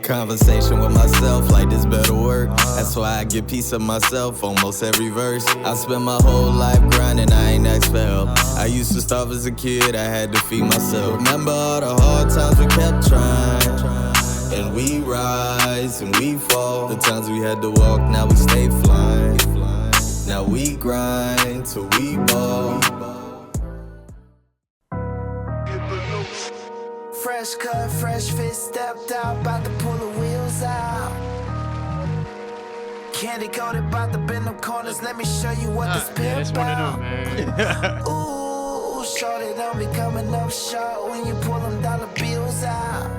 Conversation with myself like this better work. That's why I get peace of myself almost every verse. I spent my whole life grinding, I ain't asked for help. I used to starve as a kid, I had to feed myself. Remember all the hard times we kept trying. And we rise and we fall. The times we had to walk, now we stay flying. Now we grind till we ball. Fresh cut, fresh fit, stepped out, about to pull the wheels out. Candy coated, about to bend them corners, let me show you what this pimp about. Ooh, shorty don't be coming up short when you pull them dollar bills out.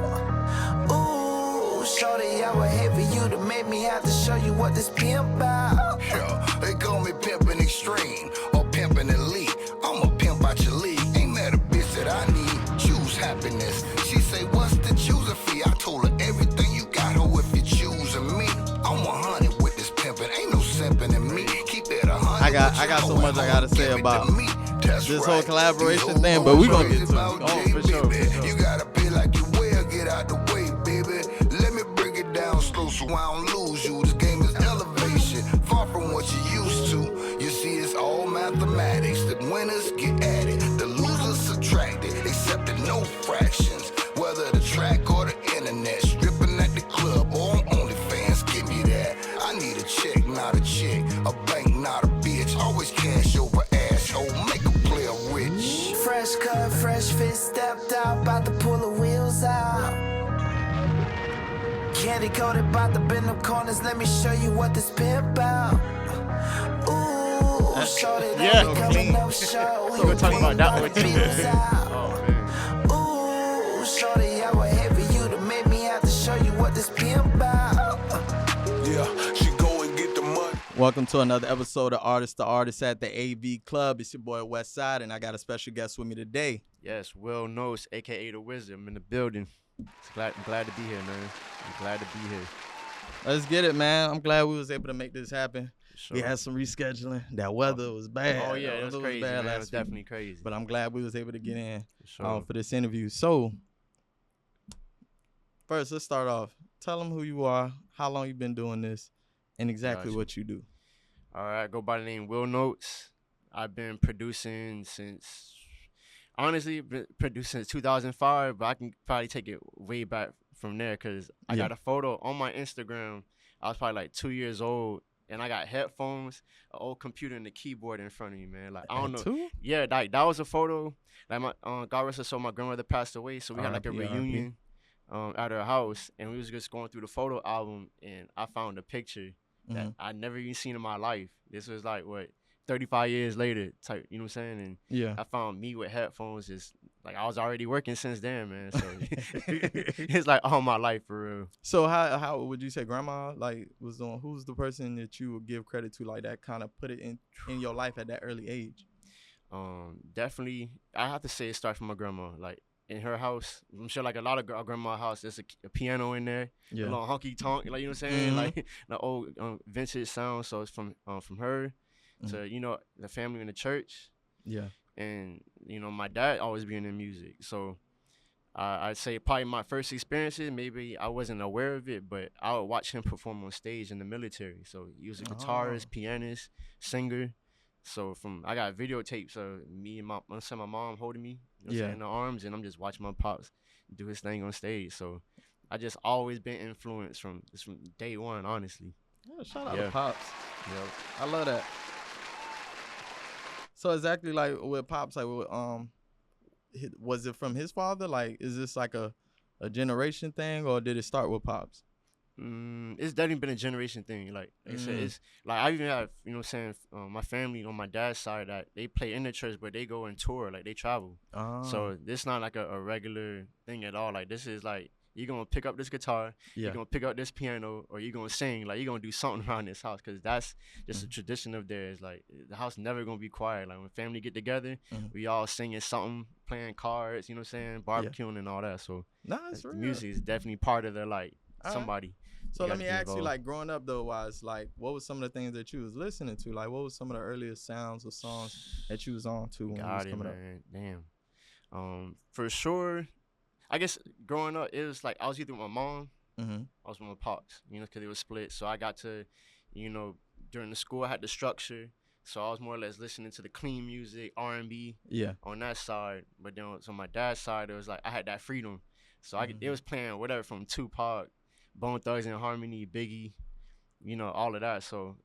Ooh, shorty, I would hate for you to make me have to show you what this pimp about. Yeah, they call me pimpin' extreme or pimpin' elite. I'm a pimp out your league, ain't that a bitch that I need? Choose happiness. She say, what's the choosing fee? I told her everything you got, her if you choosing me. I'm 100 with this pimpin', ain't no simpin' in me. Keep it 100. I got so much I gotta say about this whole collaboration thing, but we gonna get to it. Oh, for sure. You gotta be like you will, get out the way, baby. Let me break it down slow so I don't lose you. This game is elevation, far from what you used to. You see, it's all mathematics. The winners get added, the losers subtracted, accepted no fractions. Whether the track or the internet, stripping at the club or on OnlyFans, give me that. I need a check, not a chick, a bank, not a bitch. Always cash over asshole, make a player rich. Fresh cut, fresh fit, stepped out, about to pull the wheels out. Candy coated, about to bend them corners, let me show you what this pimp about. Ooh, shorty don't be coming up short when you pull them dollar bills out. Ooh, shorty, I would hate for you to make me have to show you what this pimp about. Yeah, she go and get the money. Welcome to another episode of Artist to Artist at the AV Club. It's your boy Westside, and I got a special guest with me today. Yes, Will Knows, a.k.a. The Wizard. I'm in the building. I'm glad to be here, man. I'm glad to be here. Let's get it, man. I'm glad we was able to make this happen. Sure. We had some rescheduling. That weather was bad. Oh, yeah, it was crazy, man. It was definitely crazy. But I'm glad we was able to get in Sure. for this interview. So, first, let's start off. Tell them who you are, how long you've been doing this, and exactly Gotcha. what you do. All right, I go by the name Will Notes. I've been producing since 2005, but I can probably take it way back from there because I got a photo on my Instagram. I was probably like 2 years old, and I got headphones, an old computer, and a keyboard in front of me, man. Like, I don't know. Two? Yeah, like, that was a photo. Like, my God rest her soul, my grandmother passed away, so we had like a reunion at her house, and we was just going through the photo album, and I found a picture that I'd never even seen in my life. This was like, 35 years later type, you know what I'm saying? And I found me with headphones. Just like, I was already working since then, man. So it's like all my life for real. So how would you say grandma who's the person that you would give credit to, like, that kind of put it in your life at that early age? Definitely, I have to say it starts from my grandma. Like, in her house, I'm sure like a lot of our grandma's house, there's a piano in there, a little honky tonk, like, you know what I'm saying? Like the old vintage sound. So it's from her to, you know, the family in the church. Yeah. And, you know, my dad always being in music. So I'd say probably my first experiences, maybe I wasn't aware of it, but I would watch him perform on stage in the military. So he was a guitarist, pianist, singer. So I got videotapes of me and my mom holding me in the arms, and I'm just watching my pops do his thing on stage. So I just always been influenced from day one, honestly. Yeah, shout out to Pops. Yeah, I love that. So exactly like with Pops, like was it from his father? Like, is this like a generation thing, or did it start with Pops? It's definitely been a generation thing. Like I said, it's like I even have, you know what I'm saying, my family on my dad's side that they play in the church, but they go and tour, like they travel. So this not like a regular thing at all. Like, this is like, you're going to pick up this guitar, you're going to pick up this piano, or you're going to sing, like you're going to do something around this house, because that's just a tradition of theirs. Like, the house never going to be quiet. Like, when family get together, we all singing something, playing cards, you know what I'm saying, barbecuing and all that. So the music is definitely part of their, like, somebody. So let me ask you, like, growing up though, like, what was some of the things that you was listening to? Like, what was some of the earliest sounds or songs that you was on to when you was coming up? Damn. For sure, I guess growing up, it was like I was either with my mom I was with my pops, you know, because they were split. So I got to, you know, during the school I had the structure. So I was more or less listening to the clean music, R&B, on that side. But then on my dad's side, it was like I had that freedom. So it was playing whatever from Tupac, Bone Thugs and Harmony, Biggie, you know, all of that. So,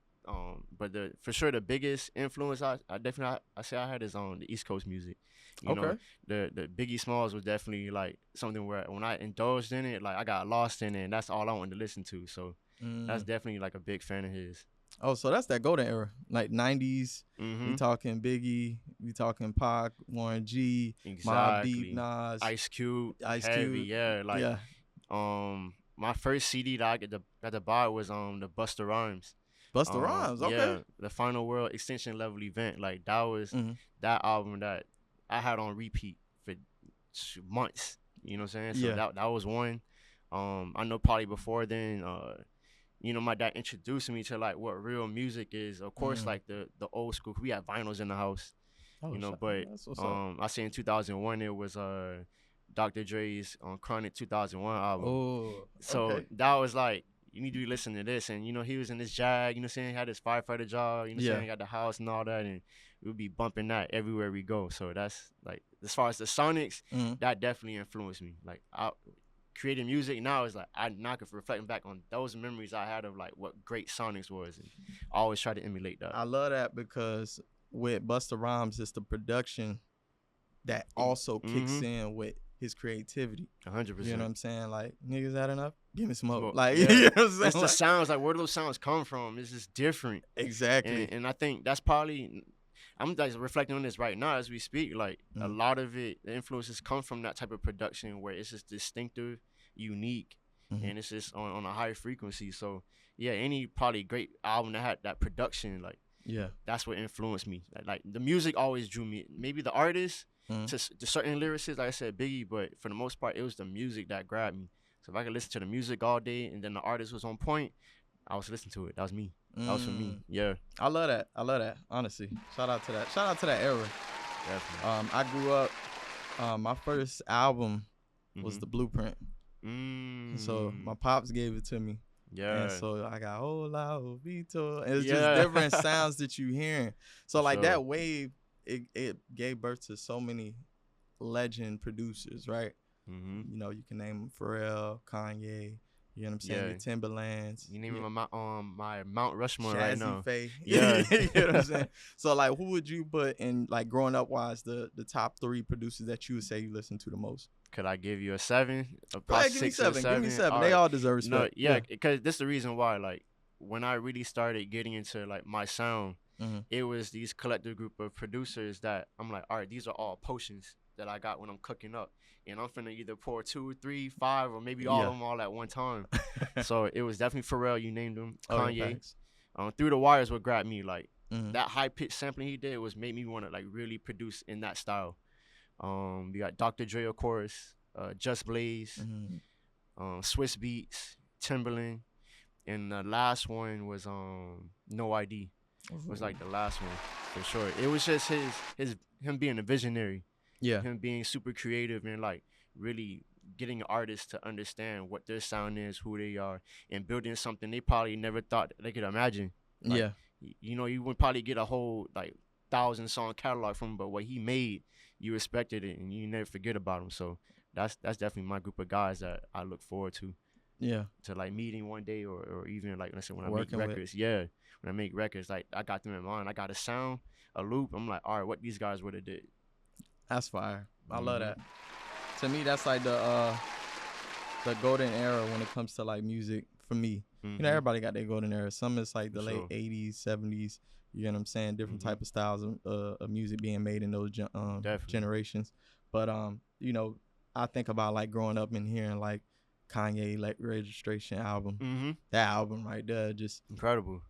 but for sure the biggest influence I definitely I say I had is on the East Coast music. You know, the Biggie Smalls was definitely like something where when I indulged in it, like I got lost in it, and that's all I wanted to listen to. So that's definitely like a big fan of his. Oh, so that's that golden era, like 90s. We talking Biggie, we talking Pac, Warren G, Mobb Deep, Nas, Ice Cube, Cube. Yeah, like my first CD that I got to buy was the Busta Rhymes. Busta Rhymes, okay. Yeah, the Final World Extension Level Event. Like that was that album that I had on repeat for months. You know what I'm saying? So that was one. I know probably before then, you know, my dad introduced me to like what real music is. Of course, like the old school. We had vinyls in the house, you know. But I say in 2001 it was Dr. Dre's Chronic 2001 album. Oh, so that was like, you need to be listening to this. And you know, he was in this Jag. You know what I'm saying? He had his firefighter job. You know what I'm saying? He got the house and all that, and we would be bumping that everywhere we go. So that's like, as far as the Sonics, that definitely influenced me. Like creating music now is like now reflecting back on those memories I had of like what great Sonics was, and I always try to emulate that. I love that because with Busta Rhymes, it's the production that also kicks in with his creativity. 100%. You know what I'm saying? Like, niggas had enough? Give me some more. Like, you know what I'm saying? It's the sounds, like where do those sounds come from? It's just different. Exactly. And I think that's probably, I'm like reflecting on this right now as we speak. Like a lot of it, the influences come from that type of production where it's just distinctive, unique, and it's just on a high frequency. So yeah, any probably great album that had that production, like that's what influenced me. Like the music always drew me. Maybe the artist to certain lyricists, like I said, Biggie, but for the most part, it was the music that grabbed me. So if I could listen to the music all day and then the artist was on point, I was listening to it. That was me. That was for me. Yeah. I love that. Honestly. Shout out to that. Shout out to that era. Definitely. I grew up, my first album was The Blueprint. So my pops gave it to me. Yeah. And so I got Hola Vito. And it's just different sounds that you hearing. So like that wave, it gave birth to so many legend producers, right? You know, you can name Pharrell, Kanye, you know what I'm saying? The Timberlands. You name my Mount Rushmore right now. Faye. Yeah. You know what I'm saying? So like, who would you put in, like, growing up wise, the top 3 producers that you would say you listen to the most? Could I give you a 7? Give me 7. Give me 7. They all deserve respect. No, because this is the reason why. Like, when I really started getting into like my sound, it was these collective group of producers that I'm like, all right, these are all potions that I got when I'm cooking up, and I'm finna either pour 2, 3, 5, or maybe all of them all at one time. So it was definitely Pharrell. You named him. Kanye. Through the Wires would grab me. Like that high pitched sampling he did was made me want to like really produce in that style. We got Dr. Dre, of course, Just Blaze, Swiss Beats, Timberland, and the last one was No ID. Was like the last one for sure. It was just him being a visionary. Yeah. Him being super creative and like really getting artists to understand what their sound is, who they are, and building something they probably never thought they could imagine. Like, you know, you would probably get a whole like 1,000-song catalog from him, but what he made, you respected it and you never forget about him. So that's definitely my group of guys that I look forward to. Yeah. To like meeting one day or even like, let's say when I make records. Yeah. When I make records, like I got them in mind. I got a sound, a loop. I'm like, all right, what these guys would have did. That's fire. I love that. To me, that's like the golden era when it comes to like music for me. You know, everybody got their golden era. Some is like the late 80s, 70s. You know what I'm saying? Different type of styles of music being made in those generations. But you know, I think about like growing up and hearing like Kanye like Registration album. That album right there, just incredible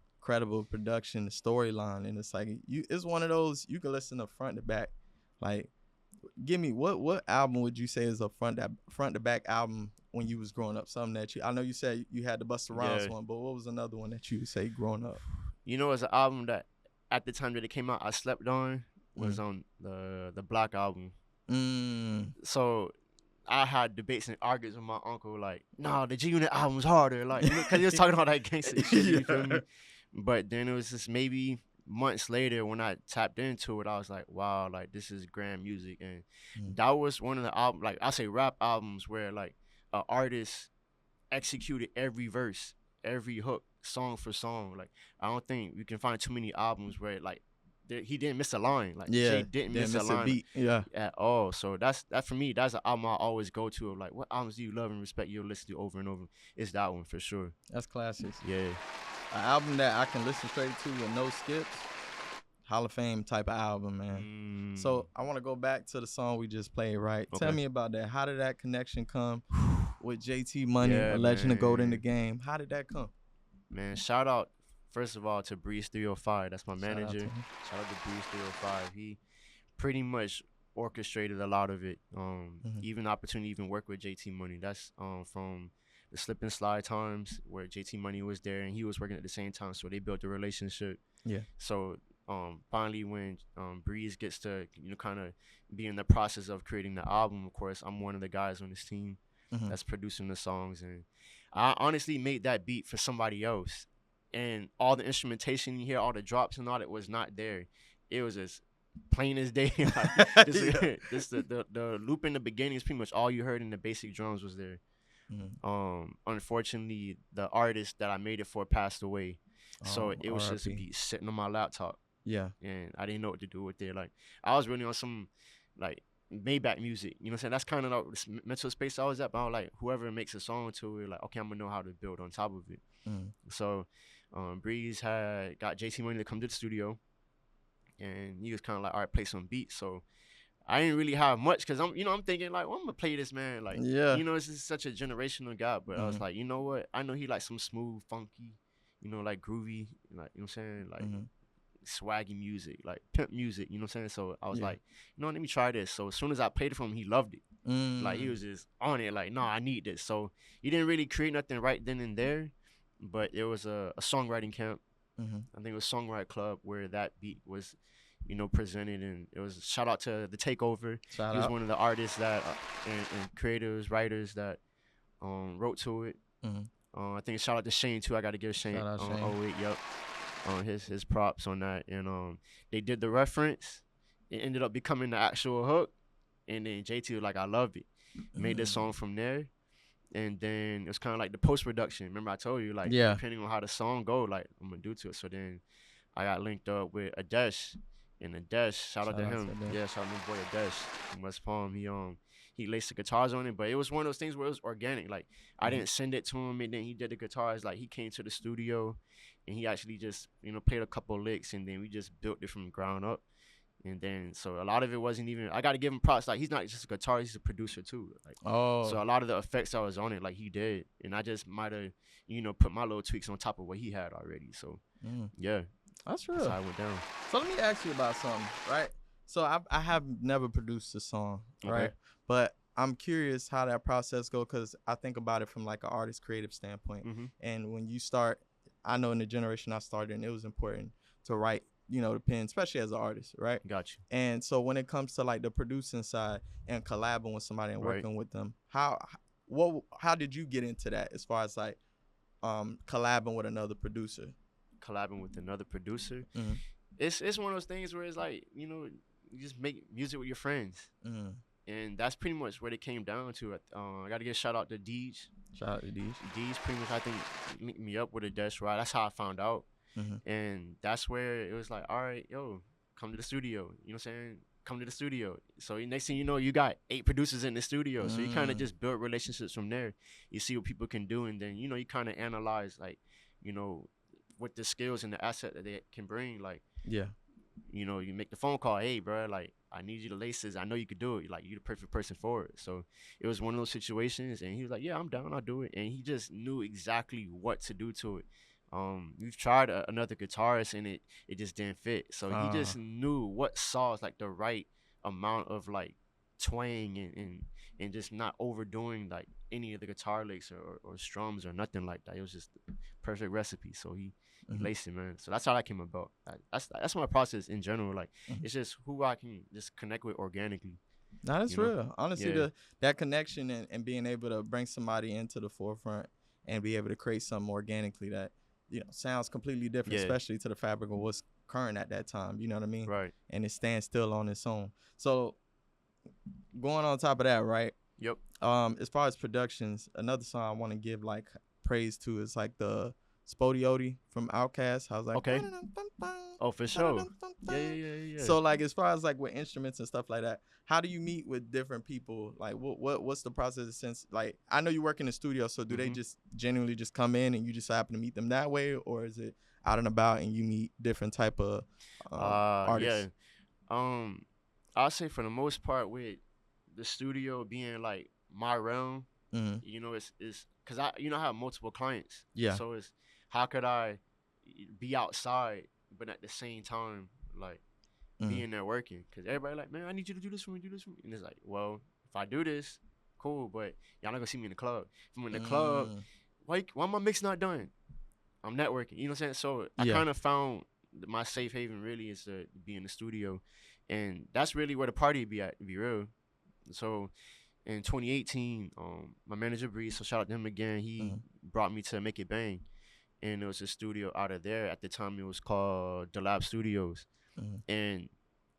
production, the storyline, and it's like it's one of those you can listen to front to back. Like, give me what album would you say is a front to back album when you was growing up? Something that I know you said you had the Busta Rhymes one, but what was another one that you would say growing up? You know, it's an album that at the time that it came out I slept on was on the Black album. So I had debates and arguments with my uncle, like, nah, the G Unit album's harder, like, because he was talking all that gangster shit, you feel me? But then it was just maybe months later when I tapped into it, I was like, wow, like, this is grand music. And that was one of the albums, like, I say rap albums where, like, an artist executed every verse, every hook, song for song. Like, I don't think you can find too many albums where, like, he didn't miss a line. Like, Jay didn't miss a line beat. at all. So that for me, that's an album I always go to. Of like, what albums do you love and respect? You'll listen to over and over. It's that one for sure. That's classics. Yeah. An album that I can listen straight to with no skips. Hall of Fame type of album, man. So I want to go back to the song we just played, right? Okay. Tell me about that. How did that connection come with JT Money, a legend of Gold in the Game? How did that come? Man, shout out, first of all, to Breeze305. That's my manager. Shout out to Breeze305. He pretty much orchestrated a lot of it. Even the opportunity to even work with JT Money. That's from the Slip and Slide times where JT Money was there and he was working at the same time. So they built a relationship. Yeah. So finally when Breeze gets to, kind of be in the process of creating the album, of course, I'm one of the guys on this team that's producing the songs. And I honestly made that beat for somebody else. And all the instrumentation you hear, all the drops and all that was not there. It was as plain as day. The loop in the beginning is pretty much all you heard, and the basic drums was there. Unfortunately, the artist that I made it for passed away. So it was just a beat sitting on my laptop. Yeah. And I didn't know what to do with it. Like, I was really on some, like, Maybach music. You know what I'm saying? That's kind of like the mental space I was at. But I was like, whoever makes a song to it, like, okay, I'm going to know how to build on top of it. So Breeze had got JT Money to come to the studio. And he was kind of like, all right, play some beats. So I didn't really have much because I'm thinking, like, well, I'm going to play this, man. Like, this is such a generational guy. But I was like, you know what? I know he like some smooth, funky, like groovy, like, you know what I'm saying? Like, swaggy music, like pimp music, you know what I'm saying? So I was like, let me try this. So as soon as I played it for him, he loved it. Like, he was just on it, like, no, I need this. So he didn't really create nothing right then and there, but it was a songwriting camp. I think it was Songwrite Club where that beat was, presented, and it was shout out to The Takeover. He was one of the artists that and creators, writers that wrote to it. I think shout out to Shane too. I got to give Shane. His props on that. And they did the reference. It ended up becoming the actual hook. And then JT was like, I love it. Made this song from there. And then it was kind of like the post-production. Remember I told you, like, depending on how the song go, like, I'm going to do to it. So then I got linked up with Adesh. And Adesh, shout out to him. Yeah, shout out to my boy Adesh from West Palm. He laced the guitars on it, but it was one of those things where it was organic. Like, I didn't send it to him, and then he did the guitars. Like, he came to the studio, and he actually just, played a couple of licks, and then we just built it from the ground up. And then, so a lot of it wasn't even, I got to give him props. Like, he's not just a guitarist, he's a producer too. Like, so a lot of the effects that was on it, like, he did. And I just might have, put my little tweaks on top of what he had already. So, yeah. That's real. That's how it went down. So let me ask you about something, right? So I have never produced a song, right? But I'm curious how that process goes, because I think about it from like an artist creative standpoint. And when you start, I know in the generation I started in, it was important to write, the pen, especially as an artist, right? Got you. And so when it comes to like the producing side and collabing with somebody and working with them, how did you get into that as far as like collabing with another producer? Collabing with another producer, it's one of those things where it's like, you just make music with your friends, and that's pretty much what it came down to. I got to give a shout out to Deej. Shout out to Deej. Deej pretty much, I think, linked me up with a Desh, right? That's how I found out, and that's where it was like, all right, yo, come to the studio. You know what I'm saying? Come to the studio. So next thing you know, you got 8 producers in the studio. So you kind of just build relationships from there. You see what people can do, and then you kind of analyze, like, with the skills and the asset that they can bring, like, you make the phone call, hey, bro, like, I need you to lace this. I know you could do it. Like, you're the perfect person for it. So it was one of those situations, and he was like, yeah, I'm down, I'll do it. And he just knew exactly what to do to it. We've tried another guitarist, and it just didn't fit. So he just knew what saws, like, the right amount of, like, twang and just not overdoing, like, any of the guitar licks or strums or nothing like that. It was just the perfect recipe. So he laced it, man. So that's how that came about. That's my process in general. Like, it's just who I can just connect with organically. Nah, that's real. Honestly, that connection and being able to bring somebody into the forefront and be able to create something organically that, sounds completely different, especially to the fabric of what's current at that time. You know what I mean? Right. And it stands still on its own. So going on top of that, right? Yep. As far as productions, another song I want to give like praise to is like the Spodioti from Outkast. I was like, okay. Oh, for sure. Yeah. So like, as far as like with instruments and stuff like that, how do you meet with different people? Like, what's the process? Since like, I know you work in the studio, so do they just genuinely just come in and you just happen to meet them that way, or is it out and about and you meet different type of artists? Yeah. I'll say for the most part with the studio being like my realm, it's because I have multiple clients. Yeah. So it's how could I be outside but at the same time like being there working? Because everybody like, man, I need you to do this for me, and it's like, well, if I do this, cool, but y'all not gonna see me in the club. If I'm in the club, why my mix not done? I'm networking. You know what I'm saying? So I kind of found my safe haven really is to be in the studio, and that's really where the party be at, to be real. So in 2018, my manager Breeze, so shout out to him again, he brought me to Make It Bang, and it was a studio out of there. At the time, it was called The Lab Studios, and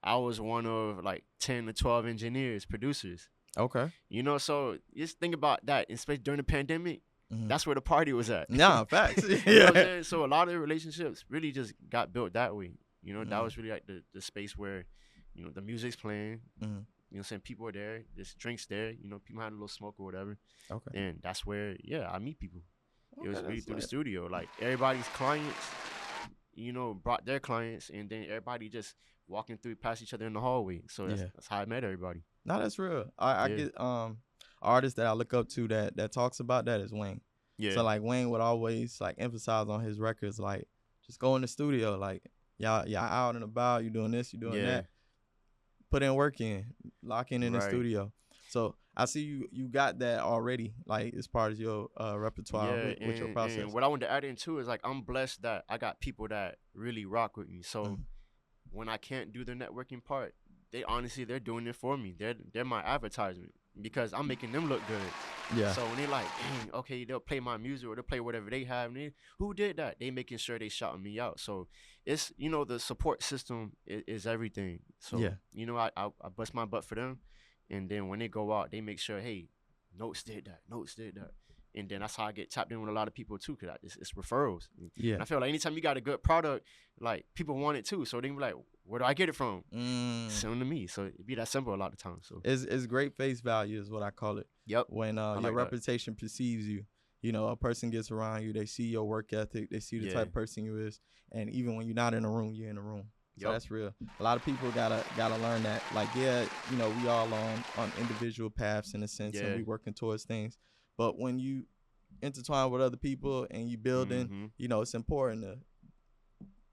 I was one of like 10 to 12 engineers, producers. Okay. So just think about that, especially during the pandemic. That's where the party was at. Nah, facts. You know what I'm saying? So a lot of relationships really just got built that way. That was really like the space where, the music's playing. You know what I'm saying? People are there. There's drinks there. People had a little smoke or whatever. Okay. And that's where, I meet people. Okay, it was really through the studio. Like everybody's clients, brought their clients, and then everybody just walking through past each other in the hallway. So that's how I met everybody. No, that's real. I get artists that I look up to that talks about that is Wayne. Yeah. So like Wayne would always like emphasize on his records, like just go in the studio, like y'all out and about, you doing this, you doing that. Put in work in, lock in the studio. So I see you got that already, like as part of your repertoire with your process. And what I want to add in too is like I'm blessed that I got people that really rock with me. So when I can't do the networking part, they're doing it for me. They're my advertisement because I'm making them look good. Yeah. So when they like, dang, okay, they'll play my music or they'll play whatever they have. And who did that? They making sure they shouting me out. So it's the support system is everything. So I bust my butt for them, and then when they go out, they make sure, hey, Notes did that. And then that's how I get tapped in with a lot of people too, because it's referrals. Yeah. And I feel like anytime you got a good product, like people want it too. So they be like, where do I get it from? Send them to me. So it be that simple a lot of times. So it's great face value is what I call it. Yep. When your reputation perceives you, a person gets around you, they see your work ethic, they see the type of person you is, and even when you're not in a room, you're in a room. So that's real. A lot of people gotta learn that. Like, we all on individual paths in a sense, and we working towards things. But when you intertwine with other people and you building, it's important to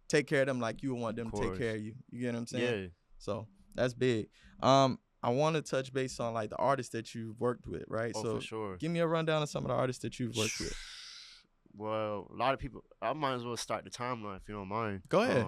take care of them like you would want them to take care of you. You get what I'm saying? Yeah. So that's big. I want to touch base on like the artists that you've worked with, right? Oh, so for sure. Give me a rundown of some of the artists that you've worked with. Well, a lot of people. I might as well start the timeline if you don't mind. Go ahead.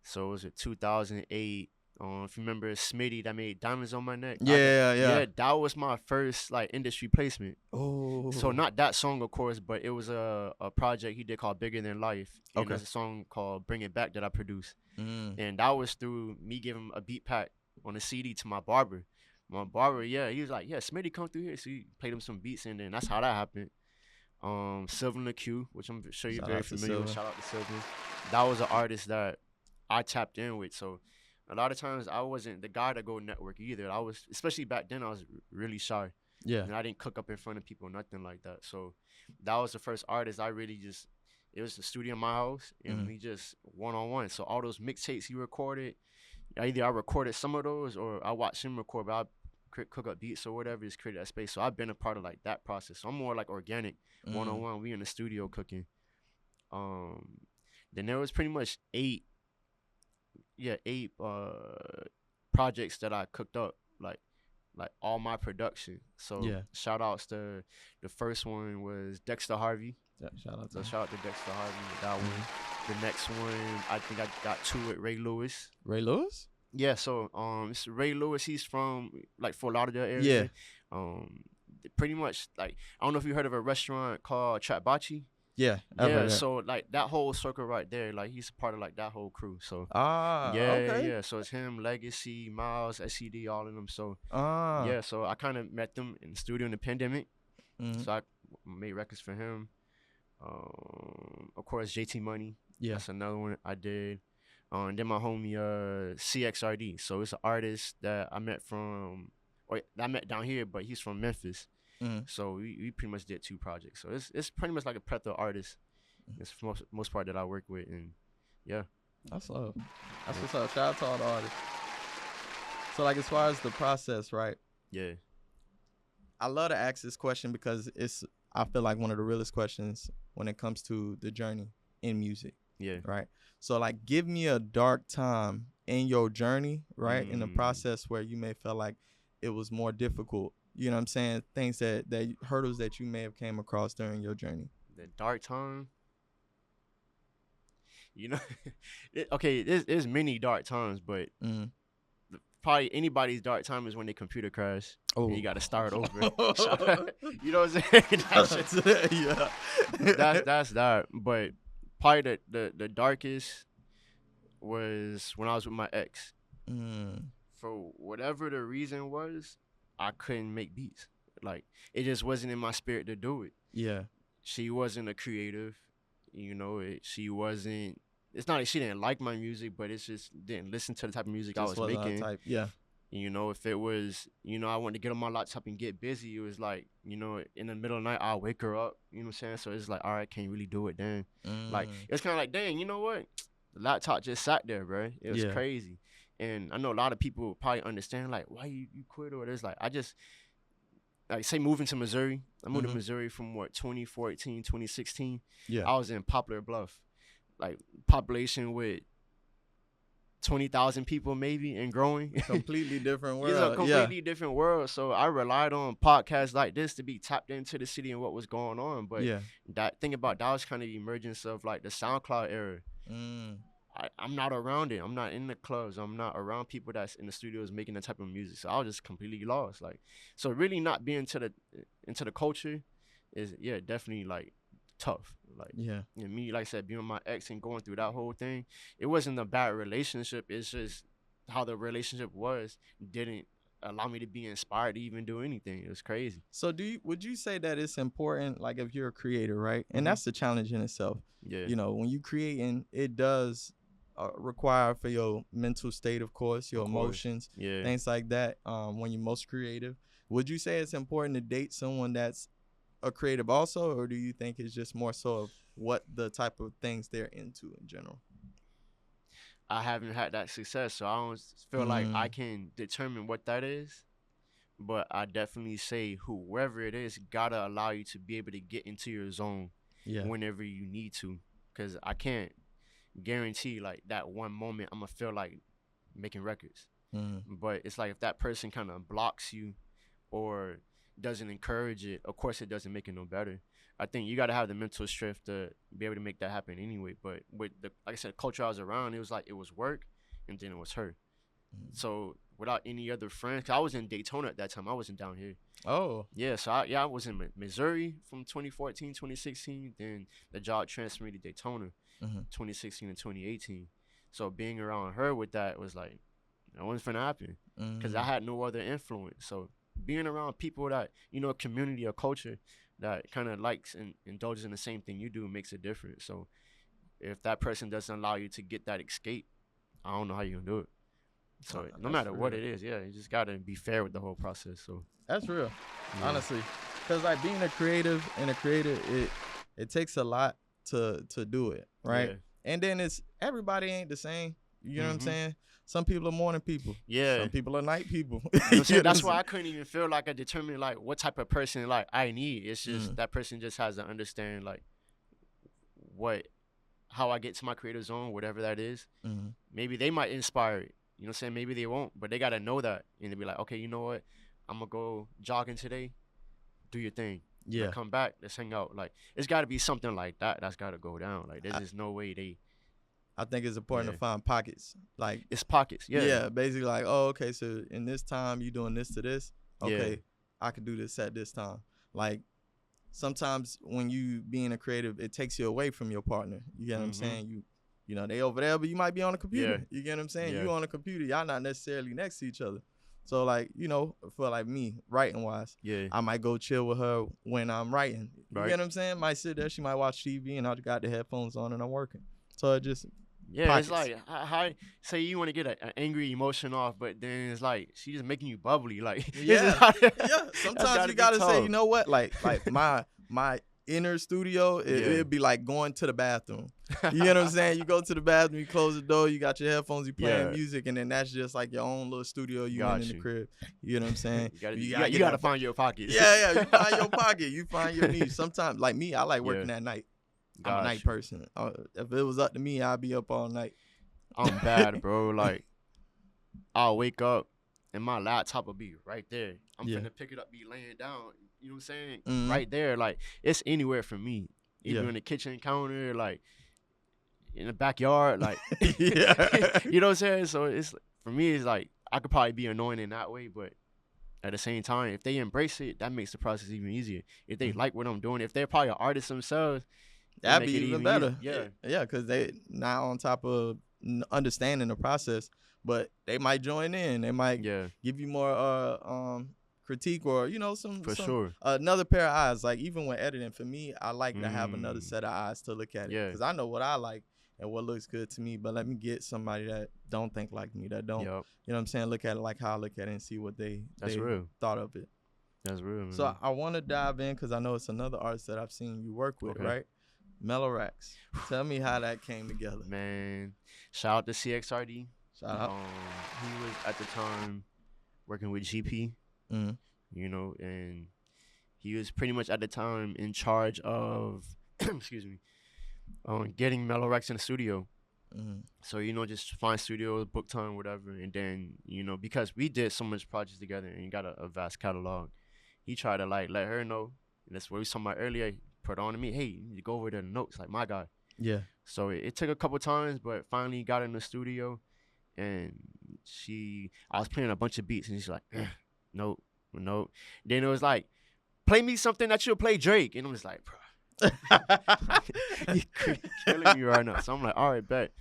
So was it 2008? If you remember Smitty that made Diamonds on My Neck. Yeah, that was my first like industry placement. Oh. So not that song, of course, but it was a project he did called Bigger Than Life. And there's a song called Bring It Back that I produced. And that was through me giving a beat pack on a CD to my barber. My barber, he was like, Smitty come through here. So he played him some beats, and then that's how that happened. Sylvan the Q, which I'm sure you're very familiar with. Shout out to Sylvan. That was an artist that I tapped in with. So a lot of times I wasn't the guy to go network either. I was, especially back then, I was really shy. Yeah. And I didn't cook up in front of people, nothing like that. So that was the first artist I really it was the studio in my house, and we just one-on-one. So all those mixtapes he recorded, either I recorded some of those or I watched him record, but I cook up beats or whatever, just created that space. So I've been a part of like that process. So I'm more like organic, one-on-one. We in the studio cooking. Then there was pretty much eight projects that I cooked up, like all my production. So shout outs to the first one was Dexter Harvey. Yeah, shout out to Dexter Harvey with that one. The next one, I think I got two with Ray Lewis. Ray Lewis? Yeah, so it's Ray Lewis. He's from like Fort Lauderdale area. Yeah. Pretty much like I don't know if you heard of a restaurant called Trapbachi. Yeah. I've Yeah, heard that. so like that whole circle right there, like he's a part of like that whole crew. So Okay. yeah. So it's him, Legacy, Miles, SCD, all of them. So Ah. yeah, so I kind of met them in the studio in the pandemic. Mhm. So I made records for him. Of course, JT Money. Yeah. That's another one I did. And then my homie CXRD. So it's an artist that I met down here, but he's from Memphis. Mhm. So we pretty much did 2 projects. So it's pretty much like a plethora of artists. It's for most part that I work with, and yeah. That's love. That's what's up. Shout out to all the artists. So like as far as the process, right? Yeah. I love to ask this question because I feel like one of the realest questions when it comes to the journey in music. Yeah. Right. So like give me a dark time in your journey, right? In the process where you may feel like it was more difficult. You know what I'm saying? Things that hurdles that you may have came across during your journey. The dark time. You know, there's many dark times, but probably anybody's dark time is when their computer crash. Oh, and you got to start over. So, you know what I'm saying? Yeah. That's that. But probably the darkest was when I was with my ex. For whatever the reason was, I couldn't make beats. Like it just wasn't in my spirit to do it. Yeah. She wasn't a creative, you know. She wasn't. It's not like she didn't like my music, but it's just didn't listen to the type of music Just I was making. Yeah. You know, if it was, you know, I wanted to get on my laptop and get busy, it was like, you know, in the middle of the night, I'll wake her up, you know what I'm saying? So it's like, all right, can't really do it then. Like, it's kind of like, dang, you know what? The laptop just sat there, bro. It was crazy. And I know a lot of people probably understand, like, why you quit or this. Like, I just, like, say moving to Missouri. I moved to Missouri from, 2014, 2016. Yeah. I was in Poplar Bluff. Like, population with 20,000 people maybe and growing. Completely different world. It's a completely different world. So I relied on podcasts like this to be tapped into the city and what was going on. But that thing about that was kind of the emergence of like the SoundCloud era. I'm not around it. I'm not in the clubs. I'm not around people that's in the studios making that type of music. So I was just completely lost. Like, so really not being into the culture is definitely like tough. Like, and me, like I said, being with my ex and going through that whole thing, it wasn't a bad relationship. It's just how the relationship was didn't allow me to be inspired to even do anything. It was crazy. So would you say that it's important, like if you're a creator, right? And that's the challenge in itself. Yeah. You know, when you creating, it does require for your mental state, of course, your emotions, things like that. When you're most creative, would you say it's important to date someone that's a creative also, or do you think it's just more so of what the type of things they're into in general? I haven't had that success, so I don't feel like I can determine what that is. But I definitely say whoever it is gotta allow you to be able to get into your zone whenever you need to. Because I can't guarantee like that one moment I'm gonna feel like making records. But it's like if that person kind of blocks you or doesn't encourage it, of course it doesn't make it no better. I think you got to have the mental strength to be able to make that happen anyway. But with the, like I said, culture I was around, it was like it was work and then it was her. So without any other friends, 'cause I was in Daytona at that time. I wasn't down here. Oh. Yeah, so I was in Missouri from 2014, 2016. Then the job transferred me to Daytona 2016 and 2018. So being around her with that was like, it wasn't finna happen because I had no other influence. So being around people that, you know, community or culture that kind of likes and indulges in the same thing you do makes a difference. So if that person doesn't allow you to get that escape, I don't know how you're gonna do it. So no matter what it is, you just gotta be fair with the whole process. So that's real, honestly, because like being a creative and a creator, it takes a lot to do it, right? And then it's everybody ain't the same. You know what I'm saying? Some people are morning people. Yeah. Some people are night people. That's why I couldn't even feel like I determined like what type of person like I need. It's just that person just has to understand like how I get to my creative zone, whatever that is. Maybe they might inspire it. You know what I'm saying? Maybe they won't, but they gotta know that and they be like, okay, you know what? I'm gonna go jogging today. Do your thing. Yeah. Come back. Let's hang out. Like it's gotta be something like that. That's gotta go down. Like there's just no way I think it's important to find pockets. Like it's pockets. Yeah. Yeah, basically like, oh, okay, so in this time you doing this to this. Okay, Yeah. I could do this at this time. Like sometimes when you being a creative, it takes you away from your partner. You get what I'm saying? You know, they over there, but you might be on a computer. You get what I'm saying? You on a computer, y'all not necessarily next to each other. So like, you know, for like me, writing wise, I might go chill with her when I'm writing. You get what I'm saying? Might sit there, she might watch TV, and I got the headphones on and I'm working. So it just it's like how say you want to get an angry emotion off, but then it's like she just making you bubbly. Like sometimes you gotta say, you know what, like my inner studio, it'd be like going to the bathroom. You know what I'm saying? You go to the bathroom, you close the door, you got your headphones, you playing music, and then that's just like your own little studio you in the crib. You know what I'm saying? you gotta find your pocket. You find your pocket. You find your niche. Sometimes, like me, I like working at night. I'm a night person. If it was up to me, I'd be up all night. I'm bad, bro. Like, I'll wake up and my laptop will be right there. I'm finna pick it up, be laying down. You know what I'm saying? Right there. Like, it's anywhere for me. Even in the kitchen counter, like, in the backyard. Like, you know what I'm saying? So, it's for me, it's like, I could probably be annoying in that way, but at the same time, if they embrace it, that makes the process even easier. If they like what I'm doing, if they're probably an artist themselves, that'd be even better. Because they not on top of understanding the process, but they might join in. They might give you more critique or another pair of eyes. Like even when editing, for me, I like to have another set of eyes to look at it because I know what I like and what looks good to me. But let me get somebody that don't think like me, that don't, you know what I'm saying, look at it like how I look at it and see what they thought of it. That's real, man. So I want to dive in because I know it's another artist that I've seen you work with, right? Mellow Racks. Tell me how that came together. Man, shout out to CXRD. Shout out. He was at the time working with GP, you know, and he was pretty much at the time in charge of, excuse me, getting Mellow Racks in the studio. So, you know, just find studios, book time, whatever. And then, you know, because we did so much projects together and got a vast catalog, he tried to, like, let her know. And that's what we was talking about earlier. Put on to me, hey, you need to go over there the notes, like my guy. Yeah. So it took a couple times, but finally got in the studio, and I was playing a bunch of beats, and she's like, nope. Then it was like, play me something that you'll play Drake, and I'm just like, bro, you're killing me right now. So I'm like, all right, bet.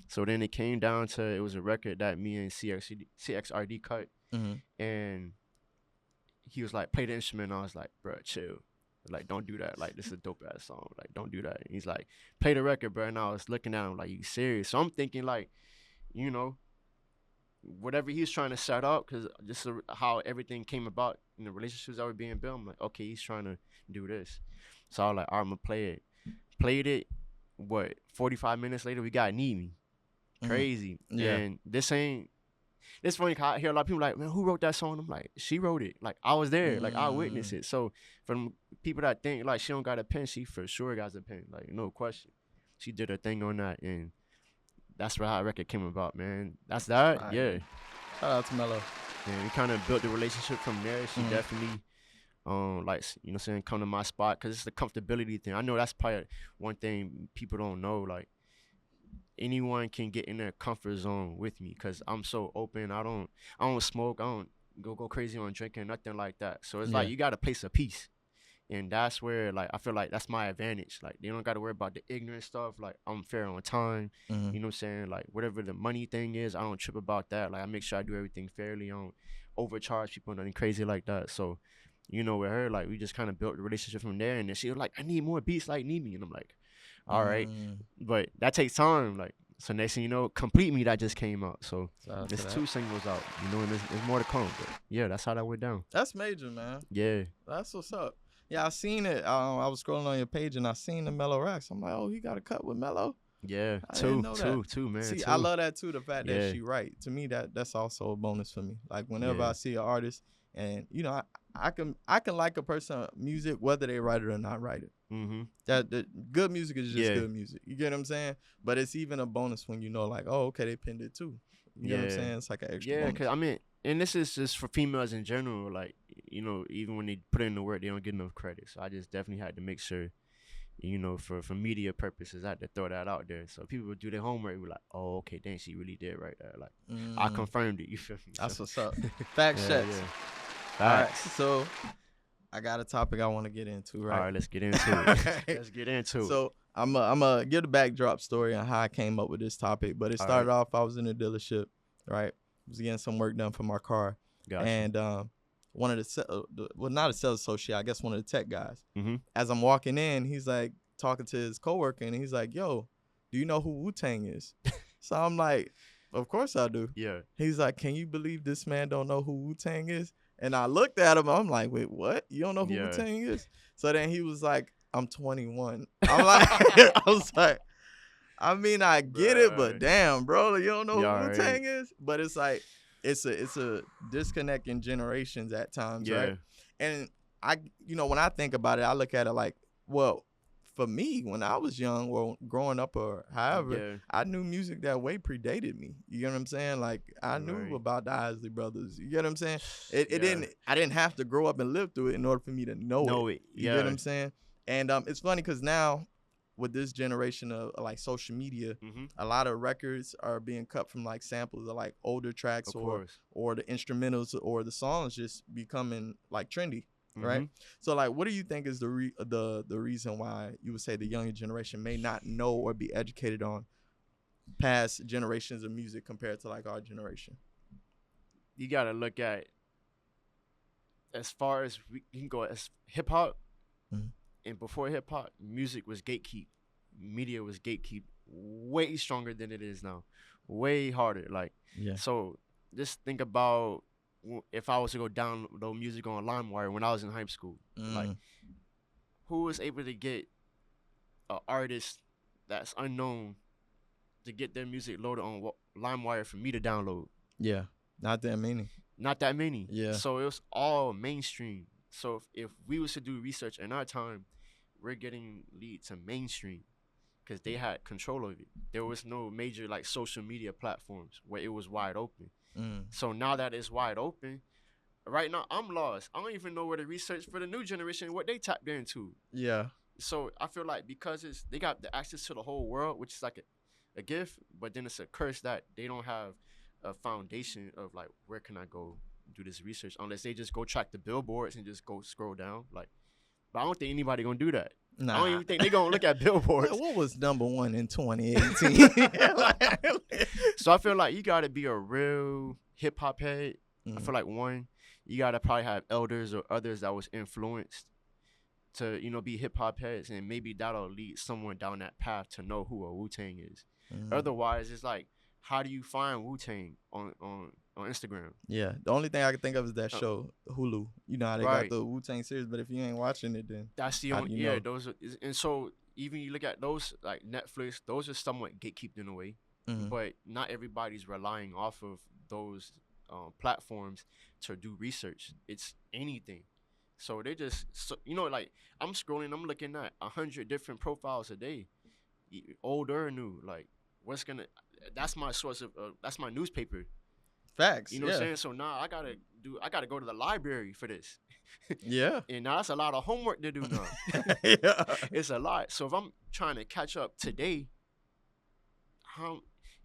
So then it came down to it was a record that me and CXRD cut, and he was like, play the instrument. And I was like, bro, chill. Like, don't do that. Like, this is a dope ass song. Like, don't do that. And he's like, play the record, bro. And I was looking at him like, you serious? So I'm thinking like, you know, whatever he's trying to set up, because this is how everything came about in the relationships that were being built. I'm like, okay, he's trying to do this. So I was like, all right, I'm gonna play it. Played it. 45 minutes later, we got Need Me. Crazy. And it's funny because I hear a lot of people like, man, who wrote that song? I'm like, she wrote it. Like, I was there. Like, I witnessed it. So, from people that think, like, she don't got a pen, she for sure got a pen. Like, no question. She did her thing on that, and that's where how record came about, man. That's that? Right. Yeah. Shout out to Mello. And we kind of built the relationship from there. She definitely, like, you know what I'm saying, come to my spot because it's the comfortability thing. I know that's probably one thing people don't know, like, anyone can get in their comfort zone with me because I'm so open. I don't smoke. I don't go crazy on drinking, nothing like that. So it's like you got a place of peace. And that's where, like, I feel like that's my advantage. Like, they don't got to worry about the ignorant stuff. Like, I'm fair on time. You know what I'm saying? Like, whatever the money thing is, I don't trip about that. Like, I make sure I do everything fairly. I don't overcharge people, nothing crazy like that. So, you know, with her, like, we just kind of built the relationship from there. And then she was like, I need more beats like Need Me. And I'm like, all right. But that takes time. Like, so next thing you know, Complete Me, that just came out. So there's 2 singles out, you know, and there's more to come. But yeah, that's how that went down. That's major, man. Yeah. That's what's up. Yeah, I seen it. I was scrolling on your page and I seen the Mellow Racks. I'm like, oh, he got a cut with Mello? Yeah, two, man. See, 2. I love that too, the fact that she write. To me, that's also a bonus for me. Like, whenever I see an artist and, you know, I can like a person music whether they write it or not write it. That the good music is just good music. You get what I'm saying? But it's even a bonus when you know, like, oh, okay, they pinned it too. You know what I'm saying? It's like an extra bonus. Because I mean, and this is just for females in general. Like, you know, even when they put in the work, they don't get enough credit. So I just definitely had to make sure, you know, for media purposes, I had to throw that out there. So people would do their homework, be like, oh, okay, dang, she really did right there. Like, I confirmed it. You feel me? That's what's up. Fact checks. Yeah. All right, so I got a topic I want to get into, right? All right, let's get into it. Let's get into it. So I'm a give the backdrop story on how I came up with this topic. But it started off, I was in a dealership, right? I was getting some work done for my car. Gotcha. And one of not a sales associate, I guess one of the tech guys. Mm-hmm. As I'm walking in, he's like talking to his coworker, and he's like, "Yo, do you know who Wu-Tang is?" So I'm like, "Of course I do." Yeah. He's like, "Can you believe this man don't know who Wu-Tang is?" And I looked at him. I'm like, "Wait, what? You don't know who Wu-Tang is?" So then he was like, "I'm 21." I'm like, I was like, I mean, I get it, but damn, bro, you don't know who Wu-Tang is? But it's like, it's a disconnect in generations at times, right? And when I think about it, I look at it like, well, for me, when I was young or growing up or however, I knew music that way predated me. You get what I'm saying? Like, I knew about the Isley Brothers. You get what I'm saying? I didn't have to grow up and live through it in order for me to know it. You get what I'm saying? And it's funny because now, with this generation of like social media, a lot of records are being cut from like samples of like older tracks or the instrumentals or the songs just becoming like trendy, right? So like, what do you think is the reason why you would say the younger generation may not know or be educated on past generations of music compared to like our generation? You gotta look at, as far as you can go as hip hop. And before hip hop, music was gatekeep. Media was gatekeep way stronger than it is now. Way harder. Like, so just think about if I was to go download music on LimeWire when I was in high school. Like, who was able to get an artist that's unknown to get their music loaded on LimeWire for me to download? Yeah, not that many. Not that many. Yeah. So it was all mainstream. So if we was to do research in our time, we're getting lead to mainstream because they had control of it. There was no major like social media platforms where it was wide open. So now that it's wide open, right now I'm lost. I don't even know where to research for the new generation, what they tapped into. Yeah. So I feel like because they got the access to the whole world, which is like a gift, but then it's a curse that they don't have a foundation of like, where can I go do this research, unless they just go track the billboards and just go scroll down. Like, but I don't think anybody gonna do that. Nah. I don't even think they gonna look at billboards. What was number one in 2018? So I feel like you gotta be a real hip hop head. I feel like you gotta probably have elders or others that was influenced to, be hip hop heads, and maybe that'll lead someone down that path to know who a Wu-Tang is. Otherwise, it's like, how do you find Wu-Tang on Instagram? Yeah, the only thing I can think of is that show, Hulu. You know how they got the Wu-Tang series, but if you ain't watching it, then that's the only. Yeah, those are, and so even you look at those like Netflix, those are somewhat gatekeeped in a way, but not everybody's relying off of those platforms to do research. It's anything. So they just, like, I'm scrolling, I'm looking at 100 different profiles a day, old or new. Like, that's my source of, that's my newspaper. Facts. You know what I'm saying? So now I gotta go to the library for this. Yeah. And now that's a lot of homework to do now. Yeah. It's a lot. So if I'm trying to catch up today,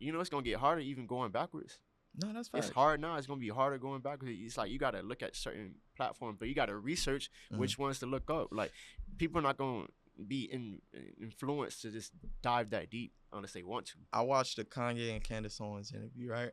it's gonna get harder even going backwards. No, that's fine. It's hard now. It's gonna be harder going backwards. It's like you gotta look at certain platforms, but you gotta research which ones to look up. Like, people are not gonna be influenced to just dive that deep unless they want to. I watched the Kanye and Candace Owens interview, right?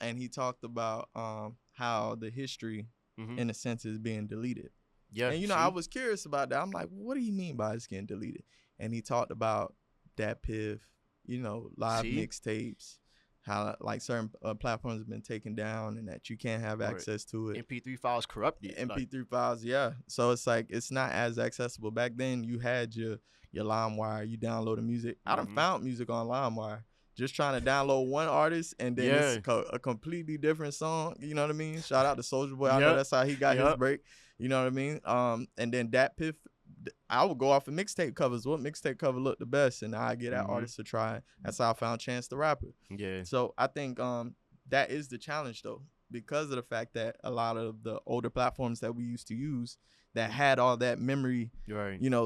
And he talked about how the history, in a sense, is being deleted. Yeah. And I was curious about that. I'm like, what do you mean by it's getting deleted? And he talked about that Piff, live mixtapes. How like certain platforms have been taken down and that you can't have access to it. MP3 files corrupted. MP3 files, yeah. So it's like it's not as accessible. Back then you had your LimeWire, you downloaded music. I done found music on LimeWire. Just trying to download one artist and then it's a completely different song. You know what I mean? Shout out to Soulja Boy. I know that's how he got his break. You know what I mean? And then Dat Piff, I would go off of mixtape covers. What mixtape cover looked the best? And I get that artist to try. That's how I found Chance the Rapper. Yeah. So I think that is the challenge, though, because of the fact that a lot of the older platforms that we used to use that had all that memory,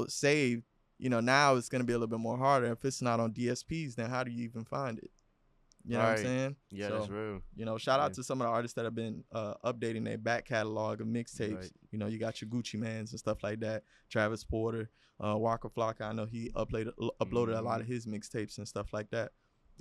saved, you know, now it's gonna be a little bit more harder. If it's not on DSPs, then how do you even find it? You know what I'm saying? Yeah, so, that's real. You know, shout out to some of the artists that have been updating their back catalog of mixtapes. Right. You know, you got your Gucci Mans and stuff like that. Travis Porter, Walker Flocka. I know he uploaded a lot of his mixtapes and stuff like that.